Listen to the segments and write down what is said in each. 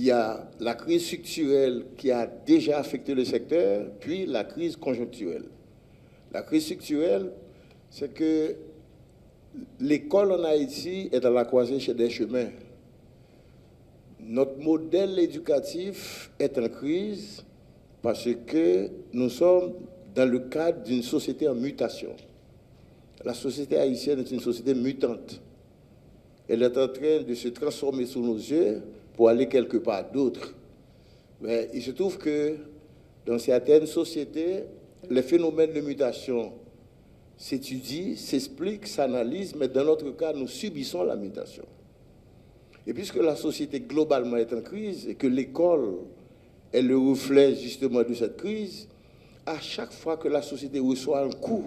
Il y a la crise structurelle qui a déjà affecté le secteur, puis la crise conjoncturelle. La crise structurelle, c'est que l'école en Haïti est dans la croisée chez des chemins. Notre modèle éducatif est en crise parce que nous sommes dans le cadre d'une société en mutation. La société haïtienne est une société mutante. Elle est en train de se transformer sous nos yeux pour aller quelque part d'autre. Mais il se trouve que dans certaines sociétés, les phénomènes de mutation s'étudient, s'expliquent, s'analysent, mais dans notre cas, nous subissons la mutation. Et puisque la société globalement est en crise et que l'école est le reflet justement de cette crise, à chaque fois que la société reçoit un coup,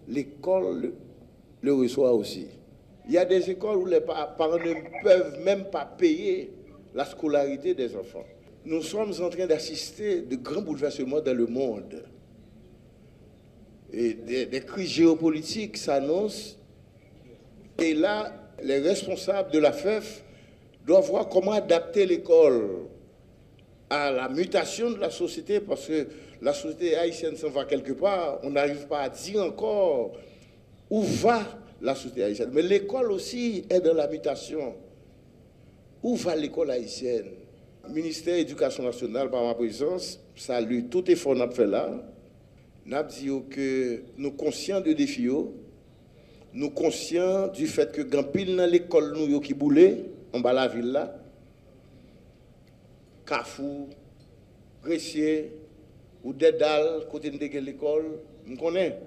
l'école le reçoit aussi. Il y a des écoles où les parents ne peuvent même pas payer la scolarité des enfants. Nous sommes en train d'assister de grands bouleversements dans le monde. Et des crises géopolitiques s'annoncent. Et là, les responsables de la FEF doivent voir comment adapter l'école à la mutation de la société, parce que la société haïtienne s'en va quelque part. On n'arrive pas à dire encore où va la société haïtienne. Mais l'école aussi est dans la mutation. Où va l'école haïtienne? Le ministère de l'Éducation nationale, par ma présence, salue tout effort qu'on a fait là. Nous avons dit que nous sommes conscients de défis, nous sommes conscients du fait que quand pile dans l'école nous qui boulait en bas la ville là, Kafou, Gressier ou Dédal, côté de l'école, nous connaissons.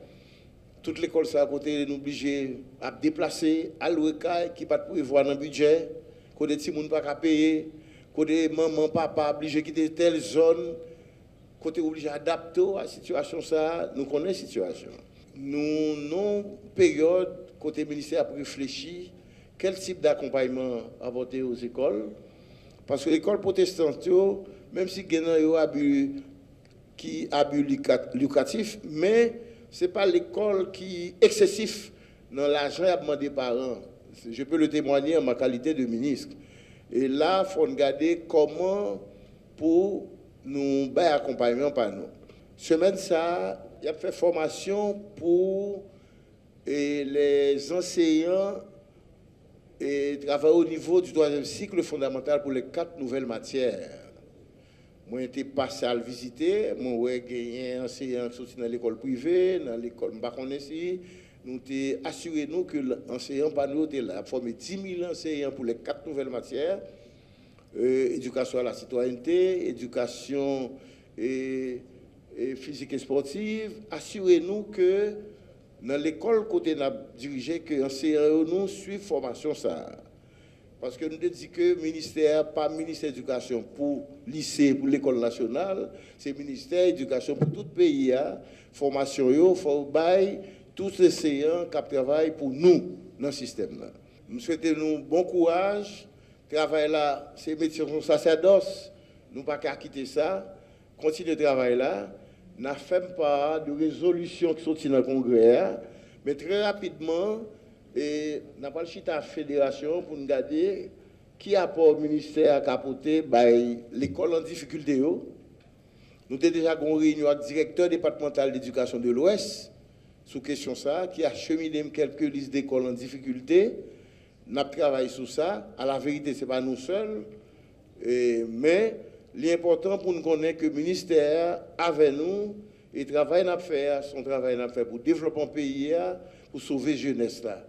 Toute l'école, ça à côté, nous obligés à déplacer, à louer qui pas prévoir dans le budget, côté de gens pas payer, côté maman, papa, obligé quitter telle zone, côté obligé d'adapter à la situation, ça, nous connaissons la situation. Nous, non période, côté ministère a réfléchi, quel type d'accompagnement apporter aux écoles. Parce que l'école protestante, même si il y a abus lucratif, mais ce n'est pas l'école qui est excessif dans l'argent à demander des parents. Je peux le témoigner en ma qualité de ministre. Et là, il faut regarder comment pour nous faire accompagnement par nous. Semaine ça, il y a fait formation pour les enseignants et travailler au niveau du 3e cycle fondamental pour les 4 nouvelles matières. Moi, j'ai été passé à le visiter. Moi, j'ai gagné un enseignant qui sont dans l'école privée, dans l'école, je ne sais pas. Nous avons assuré que l'enseignant pas nous était là, formé 10 000 enseignants pour les 4 nouvelles matières. Éducation à la citoyenneté, éducation et physique et sportive. Assurez-nous que dans l'école côté nous dirigé que enseignants nous suivent formation ça. Parce que nous avons dit que le ministère, pas ministère de l'éducation pour lycée, pour l'école nationale, c'est le ministère de l'éducation pour tout le pays. Formation, il faut bailler tous les enseignants qui travaillent pour nous dans le système. Nous souhaitons nous bon courage. Travail là, c'est métier de sacerdoce. Nous ne pouvons pas quitter ça. Continuer le travail là. Nous ne faisons pas de résolution qui sont dans le Congrès. Mais très rapidement, et nous n'avons pas le chita à la fédération pour nous regarder qui apporte au ministère à capoter l'école en difficulté. Nous avons déjà une réunion avec le directeur départemental d'éducation de l'Ouest sur question ça, qui a cheminé quelques listes d'écoles en difficulté. Nous avons travaillé sur ça. À la vérité, ce n'est pas nous seuls. Mais l'important pour nous connaître que le ministère, avec nous, et travaille à faire, son travail à faire pour développer le pays, pour sauver la jeunesse. Là.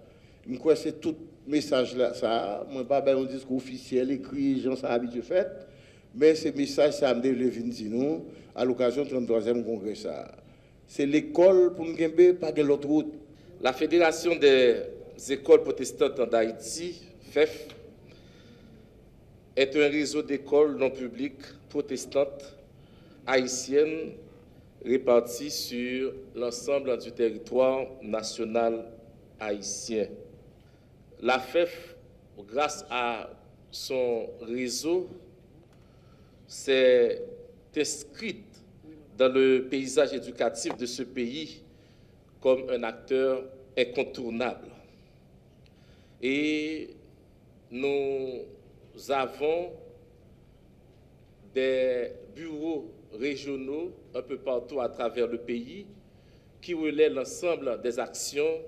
Je crois que c'est tout message là. Ça, moi, pas un discours officiel, écrit, gens ça habitué fait. Mais ce message, ça me devait nous à l'occasion du 33e congrès. C'est l'école pour nous gagner, pas de l'autre route. La Fédération des écoles protestantes d'Haïti, FEF, est un réseau d'écoles non publiques protestantes haïtiennes réparties sur l'ensemble du territoire national haïtien. La FEF, grâce à son réseau, s'est inscrite dans le paysage éducatif de ce pays comme un acteur incontournable. Et nous avons des bureaux régionaux un peu partout à travers le pays qui relaient l'ensemble des actions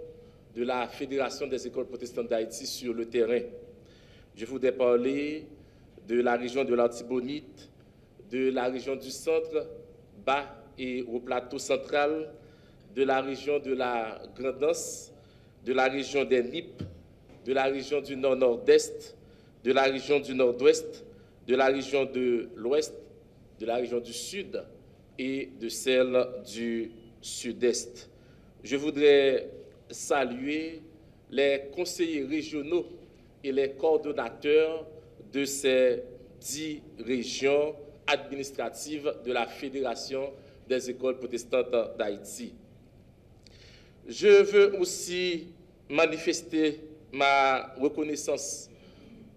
de la Fédération des écoles protestantes d'Haïti sur le terrain. Je voudrais parler de la région de l'Artibonite, de la région du centre, bas et au plateau central, de la région de la Grand'Anse, de la région des Nippes, de la région du nord-nord-est, de la région du nord-ouest, de la région de l'ouest, de la région du sud et de celle du sud-est. Je voudrais saluer les conseillers régionaux et les coordonnateurs de ces 10 régions administratives de la Fédération des écoles protestantes d'Haïti. Je veux aussi manifester ma reconnaissance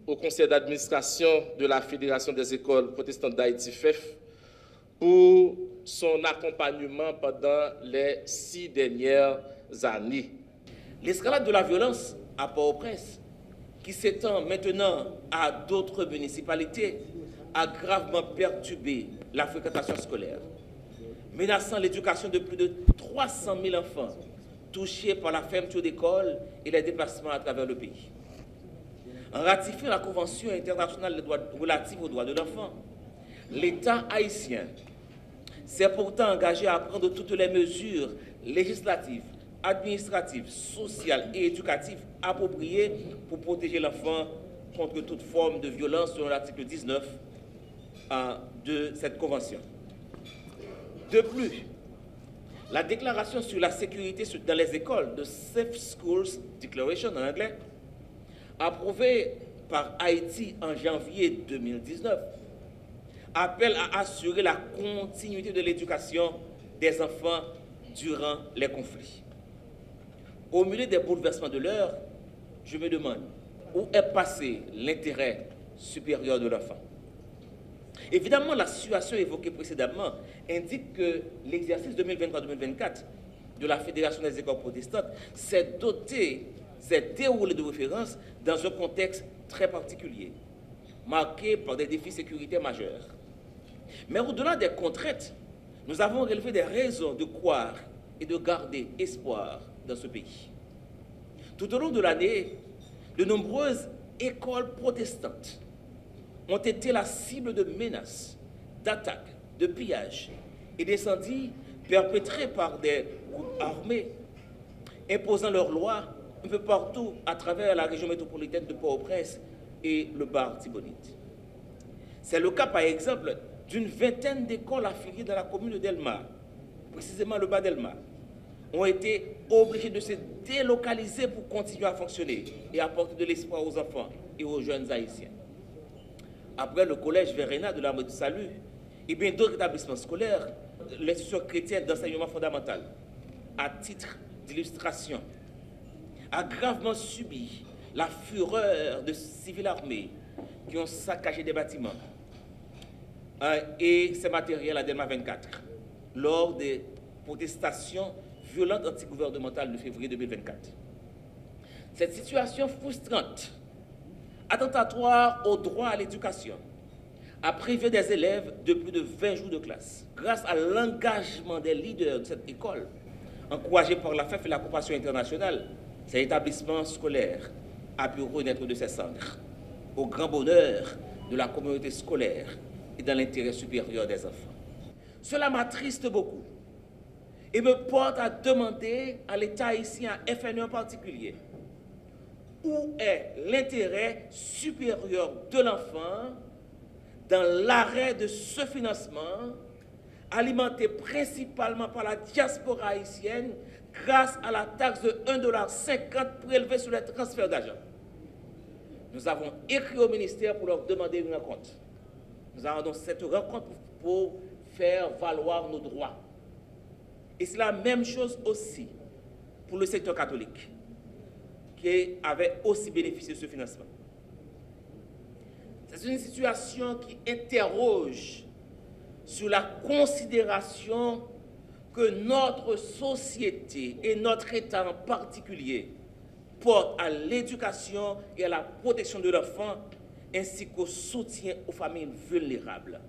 au conseil d'administration de la Fédération des écoles protestantes d'Haïti, FEF, pour son accompagnement pendant les 6 dernières années. L'escalade de la violence à Port-au-Prince, qui s'étend maintenant à d'autres municipalités, a gravement perturbé la fréquentation scolaire, menaçant l'éducation de plus de 300 000 enfants touchés par la fermeture d'écoles et les déplacements à travers le pays. En ratifiant la Convention internationale relative aux droits de l'enfant, l'État haïtien s'est pourtant engagé à prendre toutes les mesures législatives, administratives, sociales et éducatives appropriées pour protéger l'enfant contre toute forme de violence selon l'article 19 de cette Convention. De plus, la déclaration sur la sécurité dans les écoles, de Safe Schools Declaration en anglais, approuvée par Haïti en janvier 2019, appelle à assurer la continuité de l'éducation des enfants durant les conflits. Au milieu des bouleversements de l'heure, je me demande où est passé l'intérêt supérieur de l'enfant. Évidemment, la situation évoquée précédemment indique que l'exercice 2023-2024 de la Fédération des écoles protestantes s'est déroulé de référence dans un contexte très particulier, marqué par des défis sécuritaires majeurs. Mais au-delà des contraintes, nous avons relevé des raisons de croire et de garder espoir dans ce pays. Tout au long de l'année, de nombreuses écoles protestantes ont été la cible de menaces, d'attaques, de pillages et d'incendies perpétrés par des groupes armés, imposant leurs lois un peu partout à travers la région métropolitaine de Port-au-Prince et le bas Artibonite. C'est le cas, par exemple, d'une vingtaine d'écoles affiliées dans la commune de Delmar, précisément le bas Delmar, ont été obligées de se délocaliser pour continuer à fonctionner et apporter de l'espoir aux enfants et aux jeunes haïtiens. Après le collège Verena de l'Armée du Salut et bien d'autres établissements scolaires, l'institution chrétienne d'enseignement fondamental, à titre d'illustration, a gravement subi la fureur de civils armés qui ont saccagé des bâtiments et ses matériels à Delma 24 lors des protestations violentes antigouvernementales de février 2024. Cette situation frustrante, attentatoire au droit à l'éducation, a privé des élèves de plus de 20 jours de classe. Grâce à l'engagement des leaders de cette école, encouragés par la FEF et la coopération internationale, cet établissement scolaire a pu renaître de ses cendres, au grand bonheur de la communauté scolaire et dans l'intérêt supérieur des enfants. Cela m'attriste beaucoup et me porte à demander à l'État haïtien, à FNE en particulier, où est l'intérêt supérieur de l'enfant dans l'arrêt de ce financement alimenté principalement par la diaspora haïtienne grâce à la taxe de 1,50 $ prélevée sur les transferts d'argent. Nous avons écrit au ministère pour leur demander une rencontre. Nous avons donc cette rencontre pour faire valoir nos droits. Et c'est la même chose aussi pour le secteur catholique, qui avait aussi bénéficié de ce financement. C'est une situation qui interroge sur la considération que notre société et notre État en particulier portent à l'éducation et à la protection de l'enfant, ainsi qu'au soutien aux familles vulnérables.